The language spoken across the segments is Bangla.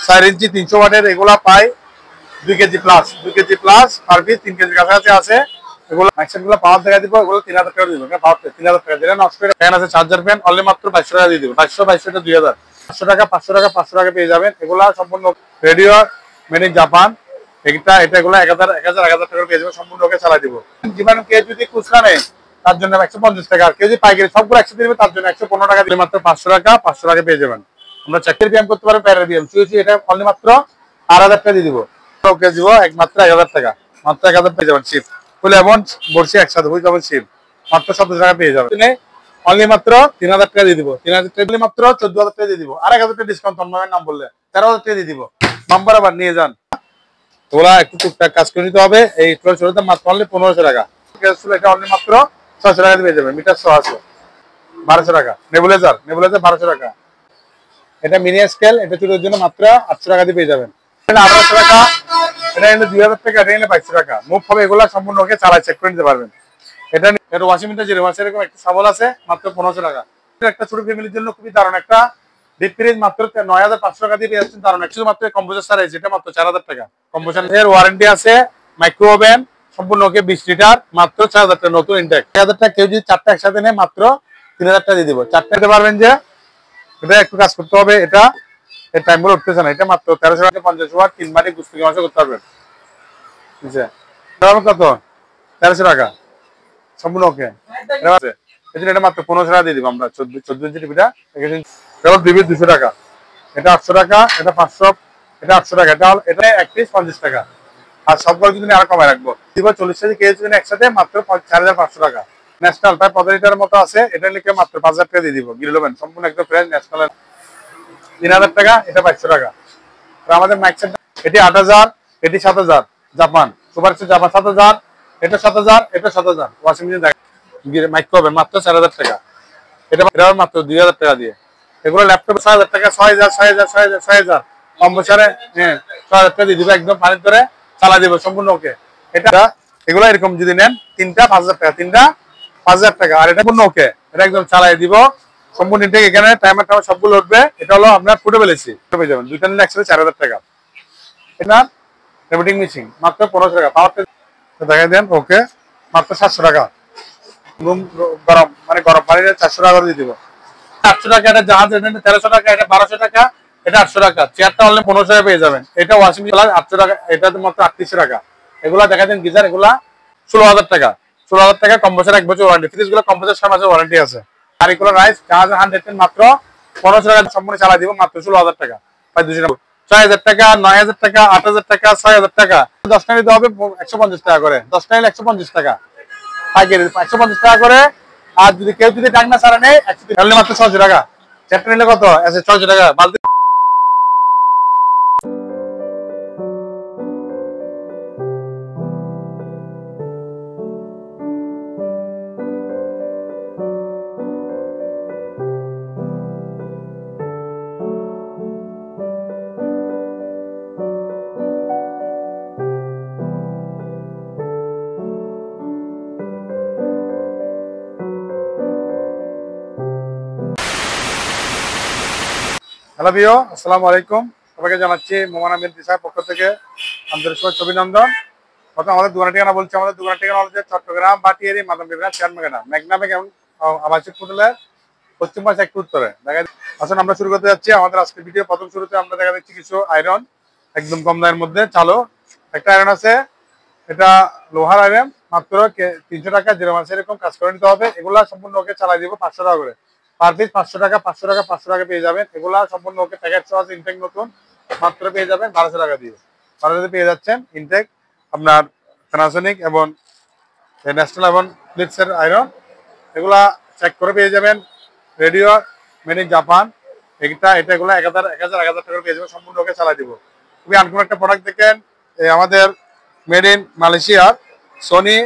4 ইঞ্চি 300 ওয়াটের এগুলা পায় 2 KG plus, 2 KG plus per piece 3 KG কাছাকাছি আছে। এগুলো ম্যাক্সিমাম গুলো পাওয়ার দেখা দিব, এগুলো 3000 টাকা দিব। পাওয়ার 3000 টাকা যেটা নষ্ট করে ফ্যান আছে, চার্জার ফ্যান অনলি মাত্র 2200 টাকা দিয়ে দিব। 2200 টা 2000, 500 টাকা 500 টাকা 500 টাকা পেয়ে যাবেন। এগুলা সম্পূর্ণ রেডিও মেড ইন জাপান। এটা এগুলো 1000 টাকা পেয়ে যাবেন, সম্পূর্ণ ওকে চালাই দিব। জীবাণু কেউ যদি খুচরা নেয় তার জন্য 150 টাকা, আর কেউ যদি পাইকারি সবগুলো একসাথে দিবে তার জন্য 115 টাকা দিলে মাত্র 500 টাকা 500 টাকা পেয়ে যাবেন। আমরা চাকরির ব্যায়াম করতে পারেন, প্যারের ব্যায়াম চুয়েছি, এটা অনলি মাত্র 8000 টাকা দিয়ে দিব। ওকে দিব একমাত্র 1000 টাকা, মাত্র 1000 পেয়ে যাবেন। শিপ ফুল এবং বলছি একসাথে বুঝতে পারবেন, শিপ মাত্র 17 টাকা পেয়ে যাবেন। অনলি মাত্র 3000 টাকা দিয়ে দিব। 3000 টাকা দিলে মাত্র 14000 টাকা দিয়ে দিব। আর 1000 টাকা ডিসকাউন্ট তন্ময়ের নাম বললে 13000 টাকা দিয়ে দিব। নাম্বার আবার নিয়ে যান, তোরা একটু টুকটাক কাজ করে নিতে হবে। এই ছোট মাত্র অনলি 1500 টাকা। এটা অনলি মাত্র 600 টাকা পেয়ে যাবেন। মিটার 100 আছে 1200 টাকা। নেবুলাইজার 1200 টাকা। এটা মিনি স্কেল, এটা চুলের জন্য মাত্র 800 টাকা দিয়ে পেয়ে যাবেন। 1800 টাকা, এটা 2000 টাকা, এটা 2200 টাকা। মুভ হবে এগুলা সম্পূর্ণ ওকে চালাই চেক করে নিতে পারবেন। এটা ওয়াশিং মেশিন জিরো ওয়াশ এরকম একটা সাবল আছে মাত্র 1500 টাকা। একটা ছোট ফ্যামিলির জন্য খুবই দারুণ একটা ডিপ ফ্রিজ মাত্র 9500 টাকা দিয়ে পেয়ে যাচ্ছেন। দারুণ একটা মাত্র কম্পোজার সাইজ, এটা মাত্র 4000 টাকা। কম্পোজার এর ওয়ারেন্টি আছে, মাইক্রো ওভেন সম্পূর্ণ ওকে 20 লিটার মাত্র 4000 টাকা। নতুন ইনটেক 4000 টাকা। কেউ যদি 4টা একসাথে নেয় মাত্র 3000 টাকা দিয়ে দিব। 4টা নিতে পারবেন যে এটা একটু কাজ করতে হবে। এটা এর টাইম গুলো উঠতেছে না। এটা মাত্র 1300 টাকা 50 ওয়াট 3 বাটি গুস্তি মাংস করতে পারবেন। ঠিক আছে, কত 1300 টাকা সম্পূর্ণ ওকে। এটা মাত্র 1500 টাকা দিয়ে দিব আমরা। 14 ইঞ্চি টিভিটা কেবল 200 টাকা। এটা 800 টাকা, এটা 500, এটা 800 টাকা। এটা এক পিস 50 টাকা। আর সবগুলো কিন্তু আরো কমায় রাখবো দিব। 40 কেজি একসাথে মাত্র 4500 টাকা। ন্যাশনাল প্রায় 15 লিটারের মতো আছে, এটা লিখে মাত্র 5000 টাকা দিয়ে দিব। গিরলবেন সম্পূর্ণ একদম ফ্রেশ ন্যাশনাল 3000 টাকা, এটা 2200 টাকা। আর আমাদের মাইক্সেট এটি 8000, এটি 7000 জাপান সুপার জাপান 7000, এটা 7000, এটা 7000। ওয়াশিং মেশিন মাইক্রো ওভেন মাত্র 4000 টাকা। এটা মাত্র 2000 টাকা দিয়ে। এগুলো ল্যাপটপে 6000 টাকা, 6000 6000 6000 6000 কম্পোসারে 6000 টাকা দিয়ে দিব। একদম পানি করে চালা দিব সম্পূর্ণ ওকে। এটা এগুলো এরকম যদি নেন তিনটা 5000 টাকা, তিনটা 5000 টাকা। আর এটা পূর্ণ ওকে, এটা একদম চালাই দিব সম্পূর্ণ ইনটেক। এখানে টাইমার সবগুলো উঠবে। এটা হলো আপনার পোর্টেবল এসি পেয়ে যাবেন। দুইটা নিলে একসাথে 4000 টাকা। এটা রেভিটিং মেশিন মাত্র 1500 টাকা। পাওয়ারটা দেখাই দেন ওকে, মাত্র 700 টাকা। রুম গরম মানে গরম পানিতে 400 টাকা করে দিয়ে দিব। 800 টাকা। এটা জাহাজ, এটা 1300 টাকা, এটা 1200 টাকা, এটা 800 টাকা। চেয়ারটা অনলি 1500 টাকা পেয়ে যাবেন। এটা ওয়াশিং মেশিন 800 টাকা, এটা মাত্র 3800 টাকা। এগুলা দেখা দেন গিজার, এগুলা 16000 টাকা। 16000 টাকা কম্পোসার 1 বছর ওয়ারেন্টি। ফ্রিজ গুলো কম্পোসার 6 মাসের ওয়ারেন্টি আছে। আর এগুলো রাইস জাহাজ 110 মাত্র 1500 টাকা সম্পূর্ণ চালাই দিব মাত্র 16000 টাকা। প্রায় 200 6000 টাকা, 9000 টাকা, 8000 টাকা, 6000 টাকা। 10টা নিতে হবে 150 টাকা করে। 10টা নিলে 150 টাকা পাইকারি 150 টাকা করে। আর যদি কেউ যদি ডাকনা ছাড়া নেই তাহলে মাত্র 600 টাকা। চ্যাপ্টার নিলে কত আছে? 600 টাকা। বালতি হ্যালো ভিও, আসসালামু আলাইকুম। সবাইকে জানাচ্ছি মোমান আহমেদ দিশার পক্ষ থেকে আন্তরিক শুভেচ্ছা অভিনন্দন। প্রথম আমাদের দোকানের ঠিকানা বলছি। আমাদের দোকানের ঠিকানা হচ্ছে চট্টগ্রাম বাটিয়ারি মাদাম বিবনা চেয়ারম্যান মেঘনা বেগম আবাসিক হোটেলের পশ্চিম পাশে একটু উত্তরে। দেখা আসুন আমরা শুরু করতে যাচ্ছি আমাদের আজকের ভিডিও। প্রথম শুরুতে আমরা দেখা যাচ্ছি কিছু আয়রন একদম কম দামের মধ্যে। চালো একটা আয়রন আছে, এটা লোহার আয়রন মাত্র 300 টাকা। জিরো মাসে এরকম কাজ করে নিতে হবে। এগুলা সম্পূর্ণ ওকে চালাই দিব 500 টাকা করে। পার পিস 500 টাকা 500 টাকা 500 টাকা পেয়ে যাবেন। এগুলা সম্পূর্ণ ওকে প্যাকেট সহ ইনটেক নতুন মাত্র পেয়ে যাবেন 1200 টাকা দিয়ে। 1200 পেয়ে যাচ্ছেন ইনটেক আপনার প্যানাসোনিক এবং ন্যাশনাল এবং ফিলিপসের আয়রন। এগুলা চেক করে পেয়ে যাবেন। Radio made in Japan. এটা এগুলো 1000 টাকা পেয়ে যাবেন। সম্পূর্ণ ওকে চালাই দিব। খুবই আনকমন একটা প্রোডাক্ট দেখেন। আমাদের মেড ইন মালয়েশিয়ার সোনি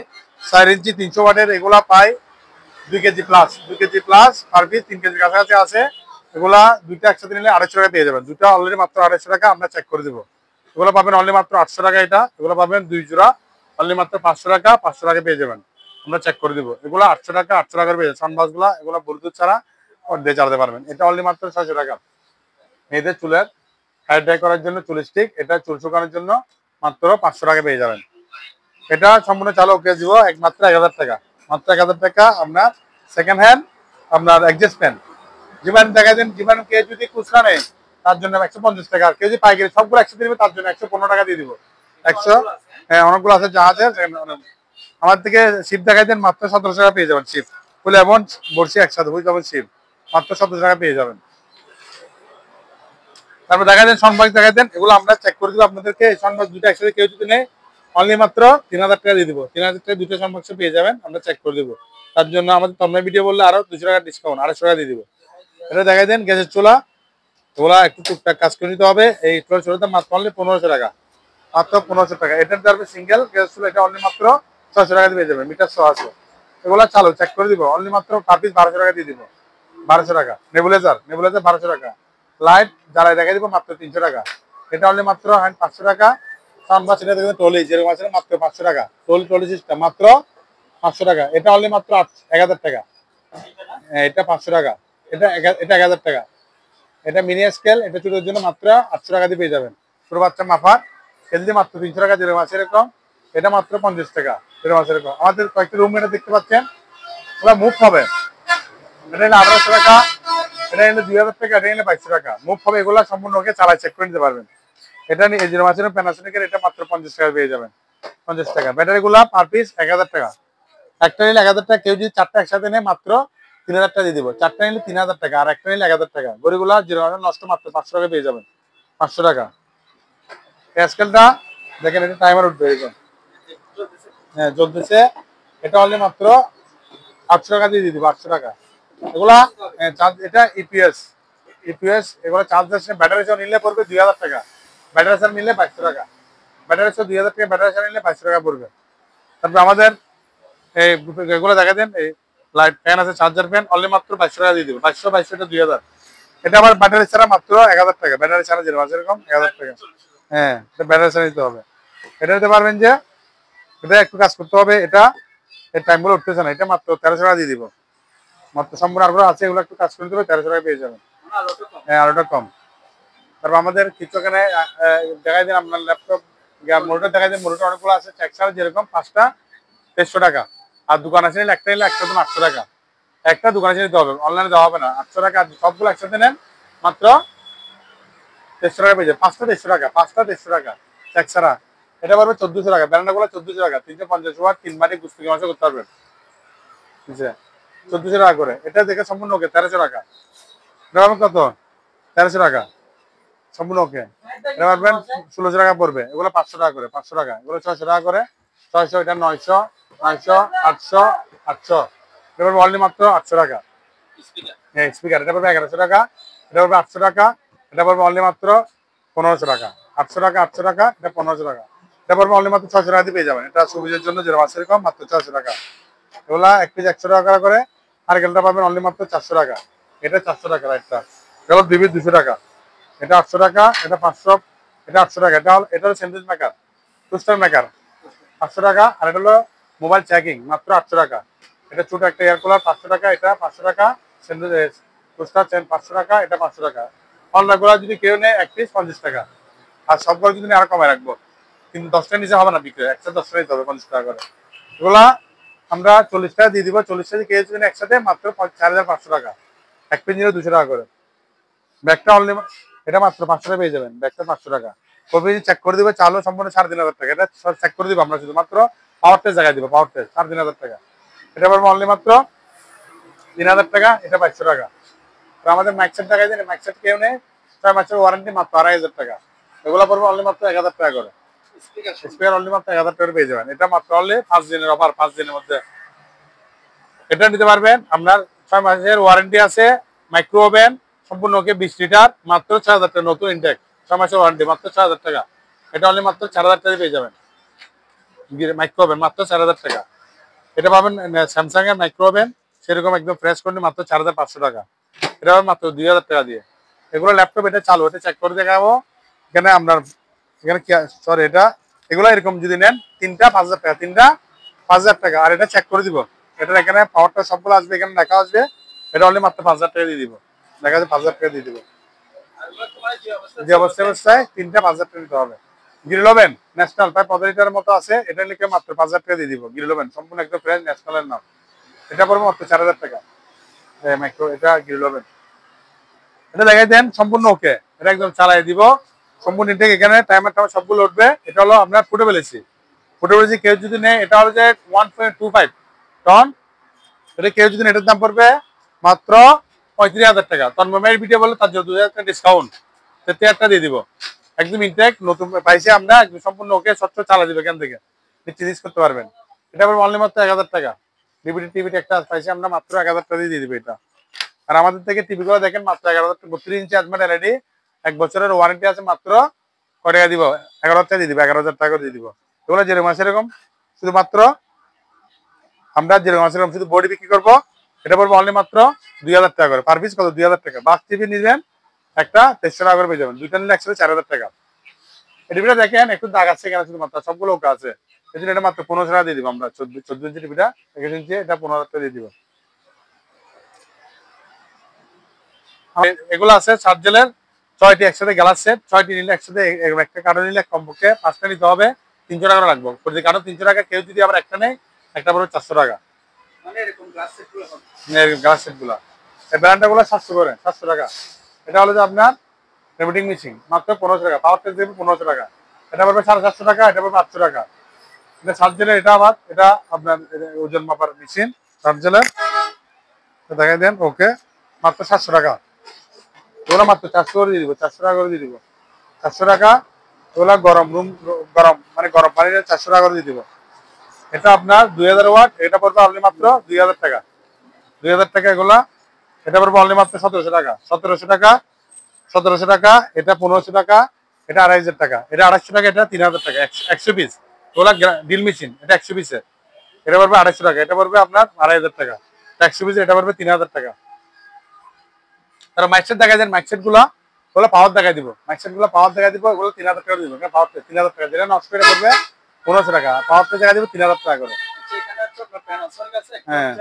4 ইঞ্চি 300 ওয়াটের এগুলা পায় 2 KG plus, 2 KG plus per piece 3 KG কাছাকাছি আছে। এগুলা দুইটা একসাথে নিলে 250 টাকা পেয়ে যাবেন। দুইটা অলরেডি মাত্র 250 টাকা। আমরা চেক করে দিব। এগুলো পাবেন অনলি মাত্র 800 টাকা। এগুলো পাবেন 2 জোড়া অনলি মাত্র 500 টাকা 500 টাকা পেয়ে যাবেন। আমরা চেক করে দিব। এগুলো 800 টাকা 800 টাকা পেয়ে যাবেন। সানবাস গুলা এগুলো ব্লুটুথ ছাড়া দিয়ে চালাতে পারবেন। এটা অনলি মাত্র 600 টাকা। মেয়েদের চুলের হেয়ার ড্রাই করার জন্য চুল স্টিক, এটা চুল শুকানোর জন্য মাত্র 500 টাকা পেয়ে যাবেন। এটা সম্পূর্ণ চালু ওকে দিব একমাত্র 1000 টাকা, মাত্র 1000 টাকা। আপনার সেকেন্ড হ্যান্ড আপনার অ্যাডজাস্ট ফ্যান জীবাণু দেখা দেন, জীবাণু কে যদি খুচরা নেই তার জন্য 150 টাকা, আর কেউ যদি পাইকারি সবগুলো 100 দিবে তার জন্য 115 টাকা দিয়ে দিব। 100, হ্যাঁ অনেকগুলো আছে যা আছে। আমার থেকে শিপ দেখাই দেন, মাত্র 1700 টাকা পেয়ে যাবেন। শিপ ফুল এমন বলছি একসাথে বুঝতে পারবেন, শিপ মাত্র 1700 টাকা পেয়ে যাবেন। তারপর দেখা দেন সানবাক্স দেখা দেন, এগুলো আমরা চেক করে দিব আপনাদেরকে। সানবাক্স দুটো একসাথে কেউ যদি নেই অনলি মাত্র 3000 টাকা দিয়ে দিব। 3000 টাকা দুটো সানবাক্স পেয়ে যাবেন, আমরা চেক করে দিব। তার জন্য আমাদের তমনা ভিডিও বললে আরো 200 টাকা ডিসকাউন্ট, 250 টাকা দিয়ে দিব। এটা দেখাই দেন গ্যাসের চুলা, ওগুলা একটু টুকটাক কাজ করে নিতে হবে। এই চুলাতে মাত্র অনলি 1500 টাকা, মাত্র 1500 টাকা। এটার দামে সিঙ্গেল গ্যাসের চুলা, এটা অনলি মাত্র 600 টাকা দিয়ে পেয়ে যাবেন, মিটার 100 আছে। এগুলা চালু চেক করে দিব, অনলি মাত্র পার পিস 1200 টাকা দিয়ে দিব। 1200 টাকা। নেবুলাইজার 1200 টাকা। লাইট জ্বালাই দেখাই দিব মাত্র 300 টাকা। এটা অনলি মাত্র 500 টাকা। সানবাস এটা দেখবেন টলি যেরকম আছে মাত্র 500 টাকা। টলি সিস্টেম মাত্র 500 টাকা। এটা অনলি মাত্র 1000 টাকা। এটা 500 টাকা। এটা 1000 টাকা। এটা মিনি স্কেল, এটা ছোটোর জন্য মাত্র 800 টাকা দিয়ে পেয়ে যাবেন। ছোট বাচ্চা মাফার এলদি মাত্র 300 টাকা, যেরকম আছে এরকম। এটা মাত্র 50 টাকা, যেরকম আছে এরকম। আমাদের কয়েকটি রুম এটা দেখতে পাচ্ছেন, ওরা মুভ হবে। এটা হলে 1800 টাকা, এটা হলে 2000 টাকা, এটা হলে 2200 টাকা। মুভ হবে, এগুলা সম্পূর্ণ ওকে চালাই চেক করে নিতে পারবেন। এটা নিয়ে যেরকম আছে প্যানাসোনিকের, এটা মাত্র 50 টাকা পেয়ে যাবেন। 50 টাকা। ব্যাটারিগুলা পার পিস 1000 টাকা। একটা নিলে 1000 টাকা, কেউ যদি 4টা একসাথে নেয় মাত্র 3000 টাকা দিয়ে দিব। 4টা নিলে 3000 টাকা, আর একটা নিলে 1000 টাকা। গড়িগুলা যেরকম নষ্ট মাত্র 500 টাকা পেয়ে যাবেন। 500 টাকা। স্কেলটা দেখেন, এটা টাইমার উঠবে এরকম, হ্যাঁ জ্বলতেছে। এটা অনলি মাত্র 800 টাকা দিয়ে দিব। 800 টাকা। এগুলা চার্জ, এটা ইপিএস এগুলো চার্জ দিচ্ছে। ব্যাটারি সহ নিলে পড়বে 2000 টাকা, ব্যাটারি সহ নিলে 2200 টাকা। ব্যাটারি সহ 2000 টাকা, ব্যাটারি সহ নিলে 2200 টাকা পড়বে। তারপর আমাদের এই এগুলো দেখা দেন, এই লাইট ফ্যান আছে, চার্জার ফ্যান অনলি মাত্র 2200 টাকা দিয়ে দিব। 2200 এটা 2000। এটা আবার ব্যাটারি ছাড়া মাত্র 1000 টাকা। ব্যাটারি ছাড়া যেরকম আছে এরকম 1000 টাকা। হ্যাঁ, এটা ব্যাটারি ছাড়া নিতে হবে। এটা নিতে পারবেন যে, এটা একটু কাজ করতে হবে। এটা এই টাইমগুলো উঠতেছে না, এটা মাত্র 1300 টাকা দিয়ে দিব। মাত্র সম্পূর্ণ আরো আছে, এগুলো একটু কাজ করে দিতে হবে, 1300 টাকা পেয়ে যাবেন। হ্যাঁ, আরোটা কম। তারপর আমাদের কিছু এখানে দেখাই দিন আপনার ল্যাপটপ মোটর দেখাই দিন। মোটর অনেকগুলো আছে, চেক ছাড়া যেরকম 5টা 1300 টাকা। আর দোকান আছে নিলে একটা নিলে একটা 800 টাকা। একটা দোকানে নিতে হবে, অনলাইনে দেওয়া হবে না। 800 টাকা। সবগুলো একসাথে নেন মাত্র 1300 টাকা পেয়ে যাবে। 5টা 1300 টাকা, 5টা 1300 টাকা চেক ছাড়া। এটা পারবে 1400 টাকা। ব্যান্ডাগুলো 1400 টাকা। 350 ওয়াট 3 বাটি গুস্তি মাসে করতে পারবেন। ঠিক আছে, 1400 টাকা করে। এটা দেখে সম্পূর্ণ ওকে 1300 টাকা। এটা পাবেন কত? 1300 টাকা সম্পূর্ণ ওকে। এটা পারবেন 1600 টাকা পড়বে। এগুলো 500 টাকা করে, 500 টাকা। এগুলো 600 টাকা করে, 600। এটা 900, 900, 800, 800। এটা পারবে অনলি মাত্র 800 টাকা। হ্যাঁ, স্পিকার এটা পারবে 1100 টাকা। এটা পারবে 800 টাকা। এটা পারবে অনলি মাত্র 1500 টাকা। 800 টাকা, 800 টাকা, এটা 1500 টাকা। এটা পারবে অনলি মাত্র 600 টাকা দিয়ে পেয়ে যাবেন। এটা সুবিধার জন্য যেরকম আছে এরকম মাত্র 600 টাকা। এগুলা এক পিস 100 টাকা করে। আর গেলটা পাবেন অনলি মাত্র 400 টাকা। এটা 400 টাকা একটা। এগুলো 2 পিস 200 টাকা। এটা 800 টাকা, এটা 500, এটা 800 টাকা। এটা হলো স্যান্ডউইচ মেকার, টুস্টার মেকার, 500 টাকা। আর এটা হলো মোবাইল চেকিং, মাত্র 800 টাকা। এটা ছোট একটা এয়ার কুলার, 500 টাকা। এটা 500 টাকা। স্যান্ডউইচ টুস্টার 500 টাকা। এটা 500 টাকা। অনলাইন যদি কেউ নেয় এক পিস 50 টাকা। আর সবগুলো যদি আরো কমায় রাখবো, কিন্তু 10টার নিচে হবে না বিক্রি, 110 নিতে হবে 50 টাকা করে। এগুলা আমরা 40 টাকা দিয়ে দিব। 40 টাকা কেউ যদি একসাথে মাত্র 4500 টাকা। এক পিস নিলে 200 টাকা করে। ব্যাগটা অনলি এটা মাত্র 500 টাকা পেয়ে যাবেন। ব্যাগটা 500 টাকা। কপি চেক করে দিবে, চালও সম্পূর্ণ 3500 টাকা। এটা চেক করে দিব আমরা, শুধু মাত্র পাওয়ার টেস্ট জায়গায় দিব। পাওয়ার টেস্ট 3500 টাকা। এটা পারবো অনলি মাত্র 3000 টাকা। এটা 2200 টাকা। তো আমাদের মাইকসেট টাকা দেন, মাইকসেট কেউ নেই 6 মাসের ওয়ারেন্টি, মাত্র 2500 টাকা। এগুলো পড়বো অনলি মাত্র 1000 টাকা করে। স্পিকার অনলি মাত্র 1000 টাকা পেয়ে যাবেন। এটা মাত্র অনলি 5 দিনের অফার, 5 দিনের মধ্যে এটা নিতে পারবেন। আপনার 6 মাসের ওয়ারেন্টি আছে। মাইক্রো ওভেন সম্পূর্ণ ওকে 20 লিটার, মাত্র 6000 টাকা। নতুন ইনটেক, 6 মাসের ওয়ারেন্টি, মাত্র 6000 টাকা। এটা অনলি মাত্র 4000 টাকা পেয়ে যাবেন। মাইক্রো ওভেন মাত্র 4000 টাকা। এটা পাবেন স্যামসাং এর মাইক্রো ওভেন, সেরকম একদম ফ্রেশ করে মাত্র 4500 টাকা। এটা পাবেন মাত্র 2000 টাকা দিয়ে। এগুলো ল্যাপটপ, এটা চালু, এটা চেক করে দেখাবো। এখানে আপনার এখানে সরি, এটা এগুলো এরকম যদি নেন 3টা 5000 টাকা, 3টা 5000 টাকা। আর এটা চেক করে দিব। এটা এখানে পাওয়ারটা সবগুলো আসবে, এখানে লেখা আসবে। এটা অনলি মাত্র 5000 টাকা দিয়ে দিব। দেখা যাচ্ছে 5000 টাকা দিয়ে দিব। যে অবস্থায় 3টা 5,000 টাকা দিতে হবে। গ্রিল ওভেন ন্যাশনাল প্রায় 15 লিটারের মতো আছে, এটা লিখে মাত্র 5,000 টাকা দিয়ে দিব। গ্রিল ওভেন সম্পূর্ণ একদম ফ্রেশ ন্যাশনালের নাম, এটা পড়বে মাত্র 4,000 টাকা। মাইক্রো এটা গ্রিল ওভেন, এটা দেখাই দেন সম্পূর্ণ ওকে, এটা একদম চালাই দিব সম্পূর্ণ ইনটেক। এখানে টাইমার সবগুলো উঠবে। এটা হলো আপনার ফুটেবল এসি। ফুটেবল এসি কেউ যদি নেয় এটা হলো যে 1.25 টন, এটা কেউ যদি এটার দাম পড়বে মাত্র 35,000 টাকা। তন্ময়ের ভিডিও বলে তার 2,000 টাকা ডিসকাউন্ট, 73,000 দিয়ে দিব। একদম ইনটেক নতুন পাইছে আমরা, একদম সম্পূর্ণ ওকে স্বচ্ছ চালা দিব এখান থেকে, চিজ করতে পারবেন। এটা পড়বে অনলি মাত্র 1,000 টাকা। ডিভিডি টিভিটি একটা পাইছে আমরা মাত্র 1,000 টাকা দিয়ে দিব এটা। আর আমাদের থেকে টিভি গুলো দেখেন মাত্র 11,000 টাকা, 32 ইঞ্চি আজমেট এলইডি, 1 বছরের ওয়ারেন্টি আছে, মাত্র কয় টাকা দিব? 11,000 টাকা দিয়ে দিব, 11,000 টাকা দিয়ে দিব। এগুলো যেরকম আছে এরকম, শুধুমাত্র আমরা যেরকম আছে এরকম শুধু বডি বিক্রি করবো। এটা পড়বে অনলি মাত্র 2,000 টাকা করে পার পিস। কত? 2,000 টাকা। বাক্স টিভি নিবেন একটা 2300 টাকা করে পেয়ে যাবেন, দুইটা নিলে একসাথে 4,000 টাকা। এই টিভিটা দেখেন একটু দাগ আছে এখানে, শুধুমাত্র সবগুলো ওকে আছে, এই জন্য এটা মাত্র 1500 টাকা দিয়ে দিব আমরা। 14 ইঞ্চি টিভিটা 21 ইঞ্চি, এটা 15,000 টাকা দিয়ে দিব। এগুলো আছে চার্জেলের 6টি একসাথে গ্লাস সেট, 6টি নিলে একসাথে একটা কার্টন নিলে কমপক্ষে 5টা নিতে হবে, 300 টাকা লাগবে প্রতি কার্টন। 300 টাকা। কেউ যদি আবার একটা নেয়, একটা পড়বে 400 টাকা। মানে এরকম গ্লাস সেট গুলো হবে, গ্লাস সেট গুলো এই ব্র্যান্ডটা গুলো 700 করে, 700 টাকা। এটা হলো যে আপনার রেবিটিং মেশিন, মাত্র 1500 টাকা। পাওয়ার টেস্ট দেবে 1500 টাকা। এটা পড়বে 750 টাকা, এটা পড়বে 800 টাকা। এটা চার্জেলের, এটা আবার এটা আপনার ওজন মাপার মেশিন চার্জেলের, দেখাই দেন ওকে, মাত্র 700 টাকা। ওগুলো মাত্র 400 করে দিয়ে দিব, 400 টাকা করে দিয়ে দিব, 400 টাকা। ওগুলো গরম রুম, গরম মানে গরম পানি 400 টাকা করে দিয়ে দিব। এটা আপনার 2000 ওয়াট, এটা পড়বে অনলি মাত্র 2,000 টাকা, 2,000 টাকা এগুলা। এটা পড়বে অনলি মাত্র 1700 টাকা, 1700 টাকা, 1700 টাকা। এটা 1500 টাকা, এটা 2,500 টাকা, এটা 250 টাকা, এটা 3,000 টাকা। 100 পিস ওগুলা ড্রিল মেশিন, এটা 100 পিসের, এটা পড়বে 250 টাকা, এটা পড়বে আপনার 2,500 টাকা। 100 পিসের এটা পড়বে 3,000 টাকা। তারা মাইকসেট দেখা যায়, মাইকসেট গুলা ওগুলো পাওয়ার দেখা দিব, মাইকসেট গুলো পাওয়ার দেখা দিব, ওগুলো 3,000 টাকা দিব। পাওয়ার 3,000 টাকা, যেটা নষ্ট করে পড়বে 1500 টাকা, পাওয়ার দেখা দিব 3,000 টাকা করে। হ্যাঁ,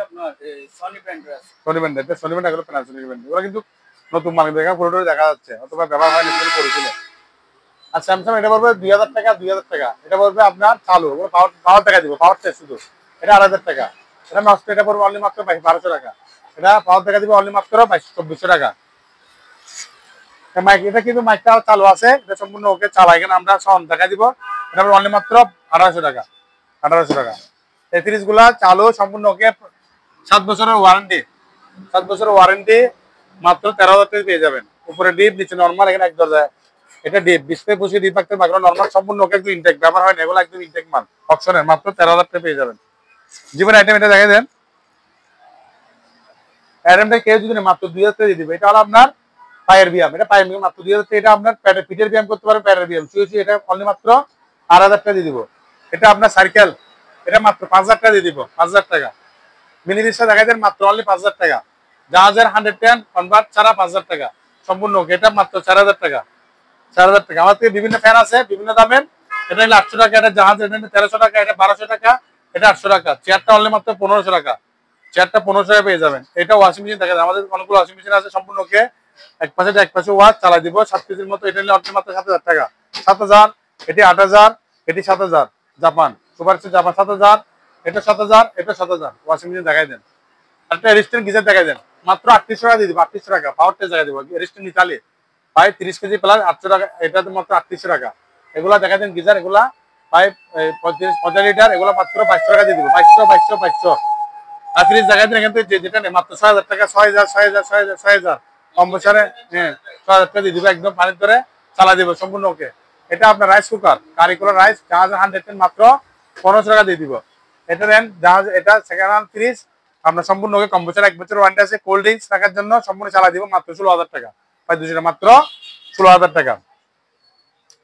সনি ব্র্যান্ড, এটা সনি ব্র্যান্ড, এগুলো প্যানাসোনিক ব্র্যান্ড। ওগুলো কিন্তু নতুন মাল দেখা, পুরোটাই দেখা যাচ্ছে, অথবা ব্যবহার হয়নি সেগুলো পড়েছিল। আর স্যামসাং এটা পড়বে 2,000 টাকা, 2,000 টাকা। এটা পড়বে আপনার চালু, ওগুলো পাওয়ার টাকা দিব, পাওয়ার টেস্ট শুধু, এটা 2,500 টাকা। এটা নষ্ট, এটা পড়বে অনলি মাত্র 1,200 টাকা। এটা পাওয়ার টাকা দিব অনলি মাত্র 2,2400 টাকা। মাইক, এটা কিন্তু মাইকটা চালু আছে, এটা সম্পূর্ণ ওকে চালাই, এখানে আমরা সাউন্ড দেখা দিব। এটা অনলি মাত্র 1,800 টাকা, 1,800 টাকা। এই ফ্রিজ গুলা চালু সম্পূর্ণ ওকে, 7 বছরের ওয়ারেন্টি, 7 বছরের ওয়ারেন্টি, মাত্র 13,000 টাকা পেয়ে যাবেন। উপরে ডিপ, নিচে নরমাল, এখানে এক দরজা। এটা ডিপ, ডিসপ্লে বসিয়ে ডিপ রাখতে পারবেন, নরমাল সম্পূর্ণ ওকে, একদম ইনটেক, ব্যবহার হয় না, এগুলো একদম ইনটেক মাল, অপশনের, মাত্র 13,000 টাকা পেয়ে যাবেন। জীবন আইটেম এটা দেখে দেন, আইটেমটা কেউ যদি মাত্র 2,000 টাকা দিয়ে দিবে। এটা হলো আপনার পায়ের ব্যায়াম, এটা পায়ের ব্যায়াম মাত্র 2,000 টাকা। এটা আপনার পিঠের ব্যায়াম করতে পারবেন, প্যারের ব্যায়াম শুয়েছি, এটা অনলি মাত্র 8,000 টাকা দিয়ে দিব। এটা আপনার সাইকেল, এটা মাত্র 5,000 টাকা দিয়ে দিব, 5,000 টাকা। মিনি রিক্সা দেখা যায় মাত্র অনলি 5,000 টাকা। জাহাজের 110 কনভার্ট ছাড়া 5,000 টাকা সম্পূর্ণ, এটা মাত্র 4,000 টাকা, 4,000 টাকা। আমার থেকে বিভিন্ন ফ্যান আছে বিভিন্ন দামের, এটা হলো 800 টাকা, এটা জাহাজ, এটা 1300 টাকা, এটা 1200 টাকা, এটা 800 টাকা। চেয়ারটা অনলি মাত্র 1500 টাকা, চেয়ারটা 1500 টাকা পেয়ে যাবেন। এটা ওয়াশিং মেশিন দেখা যায়, আমাদের অনেকগুলো ওয়াশিং মেশিন আছে সম্পূর্ণ ওকে, এক পাশে ওয়াশ চালাই দিব 7 কেজির মতো। এটা নিলে অনলি মাত্র 7,000 টাকা, 7,000, এটি 8,000, এটি 7,000। জাপান সুপার জাপান 7,000, এটা 7,000, এটা 7,000। ওয়াশিং মেশিন দেখাই দেন। একটা রেস্টুরেন্ট গিজার দেখাই দেন, মাত্র 800 টাকা দিয়ে দিব, 800 টাকা। পাওয়ার টেস্ট দেখা দিব, রেস্টুরেন্ট নিতালে ভাই 30 কেজি প্লাস 800 টাকা, এটা মাত্র 800 টাকা। এগুলা দেখা দেন গিজার, এগুলা ভাই 50 লিটার, এগুলো মাত্র 500 টাকা দিয়ে দিব, 500। আর ফ্রিজ দেখাই দেন এখান থেকে, যেটা নেই মাত্র 6,000 টাকা, 6,000, 6,000, 6,000, 6,000 কম বছরে। হ্যাঁ, 6,000 টাকা দিয়ে দিব, একদম পানির ধরে চালা দিব সম্পূর্ণ ওকে। এটা আপনার রাইস কুকার, কারিকুলার রাইস, জাহাজ 110 মাত্র 1500 টাকা দিয়ে দিব। এটা নেন জাহাজ, এটা সেকেন্ড হ্যান্ড ফ্রিজ, আপনার সম্পূর্ণ ওকে, কম বছর 1 বছর ওয়ারেন্টি আছে। কোল্ড ড্রিঙ্কস রাখার জন্য সম্পূর্ণ চালা দিব, মাত্র 16,000 টাকা, প্রায় 200 টাকা, মাত্র 16,000 টাকা।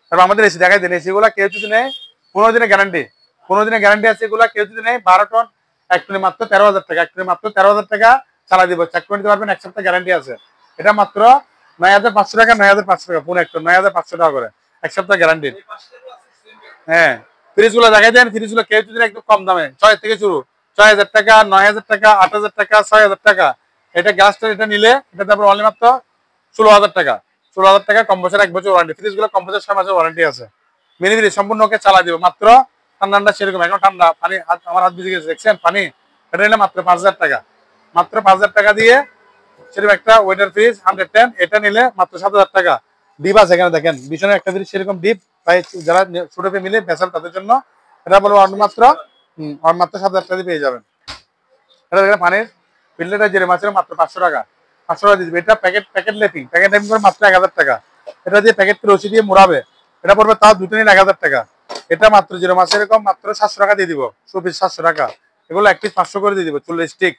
তারপর আমাদের এসি দেখাই দেন, এসি গুলা কেউ যদি নেয় 15 দিনের গ্যারান্টি, 15 দিনের গ্যারান্টি আছে। এগুলা কেউ যদি নেয় 12 টন, এক টনে মাত্র 13,000 টাকা, এক টনে মাত্র 13,000 টাকা চালা দিব, চেক করে নিতে পারবেন, 1 সপ্তাহ গ্যারান্টি আছে। এটা মাত্র 9,500 টাকা, 9,500 টাকা, পুরো এক টন 9,500 টাকা করে, 1 সপ্তাহ গ্যারান্টি। হ্যাঁ, ফ্রিজ গুলো দেখাই দেন, ফ্রিজ গুলো কেউ যদি একদম কম দামে, 6 থেকে শুরু, 6,000 টাকা, 9,000 টাকা, 8,000 টাকা, 6,000 টাকা। এটা গ্যাসটা এটা নিলে এটা তারপর অনলি মাত্র 16,000 টাকা, 16,000 টাকা, কম বছর 1 বছর ওয়ারেন্টি। ফ্রিজ গুলো কম বছর 6 মাসের ওয়ারেন্টি আছে। মিনি ফ্রিজ সম্পূর্ণ ওকে চালা দিব মাত্র, ঠান্ডা সেরকম এখন ঠান্ডা পানি আমার হাত ভিজে গেছে দেখছেন পানি, এটা নিলে মাত্র 5,000 টাকা, মাত্র 5,000 টাকা দিয়ে সেরকম একটা ওয়েটার ফ্রিজ 110, এটা নিলে মাত্র 7,000 টাকা। ডিপ আছে এখানে দেখেন, পিছনে একটা ফ্রিজ সেরকম ডিপ, তাই যারা ছোট ফ্যামিলি বেসাল তাদের জন্য এটা বলবো মাত্র 7,000 টাকা দিয়ে পেয়ে যাবেন। এটা দেখেন পানির ফিল্টারটা জেরে মাছের মাত্র 500 টাকা, 500 টাকা দিয়ে দিবে। এটা প্যাকেট লেপিং করে মাত্র 1,000 টাকা। এটা দিয়ে প্যাকেট রশি দিয়ে মোড়াবে, এটা পড়বে তাও দুটো নিলে 1,000 টাকা। এটা মাত্র জিরো মাছের এরকম মাত্র 700 টাকা দিয়ে দিব, 700 টাকা। এগুলো এক পিস 500 করে দিয়ে দিব, 40 স্টিক।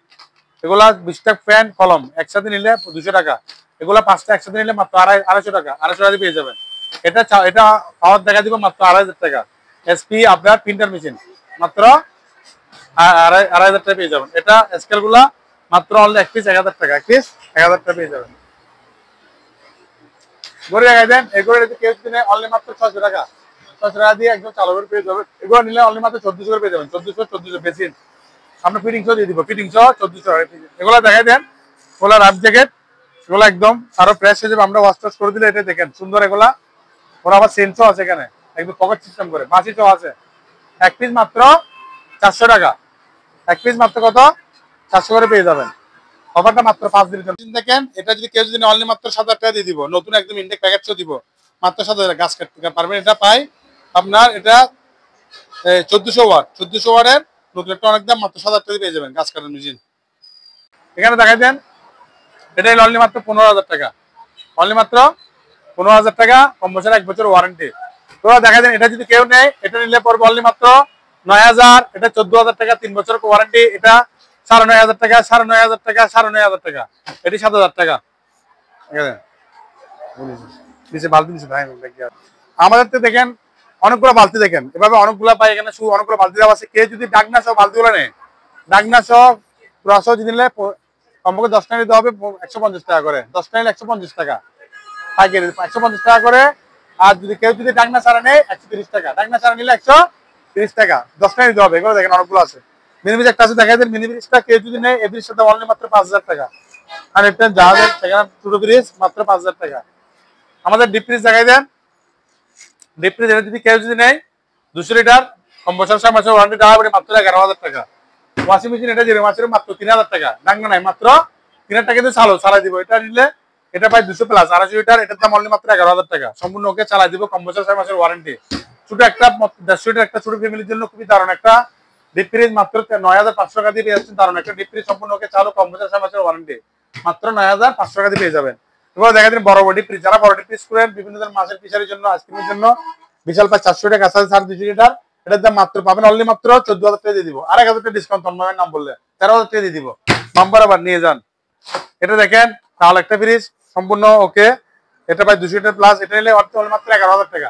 এগুলা 20টা ফ্যান কলম একসাথে নিলে 200 টাকা। এগুলা 5টা একসাথে নিলে মাত্র 250 টাকা, 250 টাকা দিয়ে পেয়ে যাবেন। এটা পাওয়ার দেখা দিব মাত্র 2,500 টাকা। এসপি আপনার প্রিন্টার মেশিন মাত্র 2,500 টাকা পেয়ে যাবেন। এটা স্কেল গুলা মাত্র অনলি এক পিস 1,000 টাকা, এক পিস 1,000 টাকা পেয়ে যাবেন। গড়ি লাগাই দেন, এগুলো কেউ কিনে অনলি মাত্র 600 টাকা, 600 টাকা দিয়ে একদম চালু করে পেয়ে যাবেন। এগুলো নিলে অনলি মাত্র 1400 করে পেয়ে যাবেন, 1400 বেশি। আমরা ফিটিং সহ দিয়ে দিব, ফিটিং সহ 1400 টাকা। এগুলো দেখাই দেন, এগুলো রাফ জ্যাকেট, এগুলো একদম আরো ফ্রেশ হয়ে যাবে। আমরা ওয়াশ টাশ করে দিলে এটা দেখেন সুন্দর। এগুলা ওরা আবার সেন্সও আছে এখানে, একদম পকেট সিস্টেম করে, বাসি সহ আছে। এক পিস মাত্র 400 টাকা, এক পিস মাত্র কত 400 করে পেয়ে যাবেন। অফারটা মাত্র 5 দিনের জন্য। দেখেন এটা যদি কেউ যদি অনলি মাত্র 7,000 টাকা দিয়ে দিব, নতুন একদম ইনটেক প্যাকেটও দিব মাত্র 7,000 গাছ কাটতে পারবেন। এটা পাই আপনার এটা 1400 ওয়াট, 1400 ওয়াটের নতুন একটা অনেক দাম, মাত্র 7,000 টাকা পেয়ে যাবেন গাছ কাটার মেশিন। এখানে দেখাই দেন, এটা অনলি মাত্র 15,000 টাকা, অনলি মাত্র 15,000 টাকা, কম বছর 1 বছর ওয়ারেন্টি। তো দেখা দেন এটা যদি কেউ নেয়, এটা নিলে পড়বে অনলি মাত্র 9,000, এটা 14,000 টাকা, 3 বছর ওয়ারেন্টি। এটা 9,500 টাকা, 9,500 টাকা, 9,500 টাকা, এটি 7,000 টাকা। বালতি দিচ্ছে ভাই, আমাদের তো দেখেন অনেকগুলো বালতি, দেখেন এভাবে অনেকগুলো পাই এখানে, অনেকগুলো বালতি দেওয়া আছে। কেউ যদি ডাকনা সহ বালতিগুলো নেয়, ডাকনা সহ পুরা সহ যদি নিলে কমপক্ষে 10টা নিতে হবে 150 টাকা করে, 10টা নিলে 150 টাকা পাইকারি, 150 টাকা করে। আর যদি কেউ যদি ডাকনা ছাড়া নেয় 130 টাকা, ডাকনা ছাড়া নিলে 130 টাকা, 10টা নিতে হবে। এগুলো দেখেন অনেকগুলো আছে। মিনি ফ্রিজ একটা আছে দেখাই দেন, মিনি ফ্রিজটা কেউ যদি নেয় এই ফ্রিজটা অনলি মাত্র 5,000 টাকা। আর একটা জাহাজের সেখানে ছোট ফ্রিজ মাত্র 5,000 টাকা। আমাদের ডিপ ফ্রিজ দেখাই দেন, ডিপ ফ্রিজ এটা যদি কেউ যদি নেয় 200 লিটার, কম বছর 6 মাসের ওয়ারেন্টি দেওয়া হবে মাত্র 11,000 টাকা। ওয়াশিং মেশিন এটা জিরো মাসের মাত্র 3,000 টাকা, ডাকনা নাই মাত্র 3,000 টাকা দিয়ে চালাই দিব। এটা নিলে এটা প্রায় 200 প্লাস 250 লিটার, এটার দাম অনলি মাত্র 11,000 টাকা, সম্পূর্ণ ওকে চালাই দিব, কম বছর 6 মাসের ওয়ারেন্টি। ছোট একটা 150 লিটার একটা ছোট ফ্যামিলির জন্য খুবই দারুণ একটা ডিপ ফ্রিজ, মাত্র 9,500 টাকা দিয়ে পেয়ে যাচ্ছেন। দারুণ একটা ডিপ ফ্রিজ, সম্পূর্ণ ওকে চালু, কম বছর 6 মাসের ওয়ারেন্টি, মাত্র 9,500 টাকা দিয়ে পেয়ে যাবেন। এবার দেখা দিন বড় বড় ডিপ ফ্রিজ, যারা বড় ডিপ ফ্রিজ করেন বিভিন্ন ধরনের মাছের ফিশারির জন্য, আইসক্রিমের জন্য, বিশাল প্রায় 400 টাকা, 250 লিটার, এটার দাম মাত্র পাবেন অনলি মাত্র 14,000 টাকা দিয়ে দিব। আর 1,000 টাকা ডিসকাউন্ট তন্ময়ের নাম বললে 13,000 টাকা দিয়ে দিব, নাম্বার আবার নিয়ে যান। এটা দেখেন তাহলে একটা ফ্রিজ সম্পূর্ণ ওকে, এটা প্রায় 200 লিটার প্লাস, এটা নিলে মাত্র 11,000 টাকা।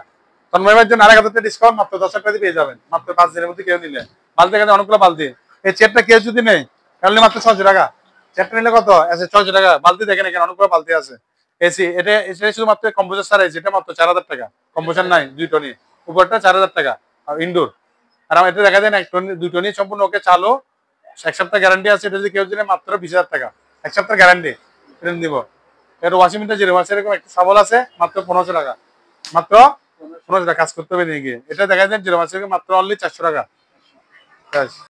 তন্ময়ের জন্য 1,000 টাকা ডিসকাউন্ট, মাত্র 10,000 টাকা দিয়ে পেয়ে যাবেন, মাত্র 5 দিনের মধ্যে কেউ নিলে। বালতি এখানে অনেকগুলো বালতি, এই চেয়ারটা কেউ যদি নেই তাহলে মাত্র 600 টাকা। চেয়ারটা নিলে কত আছে 600 টাকা। বালতি দেখেন এখানে অনেকগুলো বালতি আছে। এসি এটা শুধুমাত্র কম্পোজার ছাড়া, এটা মাত্র 4,000 টাকা, কম্পোজার নাই 2 টনি, উপরটা 4,000 টাকা আর ইনডোর। আর আমার এটা দেখা যায় না 1 টনি 2 টনি, সম্পূর্ণ ওকে চালু, 1 সপ্তাহ গ্যারান্টি আছে। এটা যদি কেউ দিলে মাত্র 20,000 টাকা, 1 সপ্তাহ গ্যারান্টি এটা দিব। এর ওয়াশিং মেশিনটা জিরো মাসের এরকম একটা সাবল আছে, মাত্র 1500 টাকা, মাত্র 1500 টাকা, কাজ করতে হবে নিয়ে গিয়ে। এটা দেখা যায় জিরো মাসের মাত্র অনলি 400 টাকা।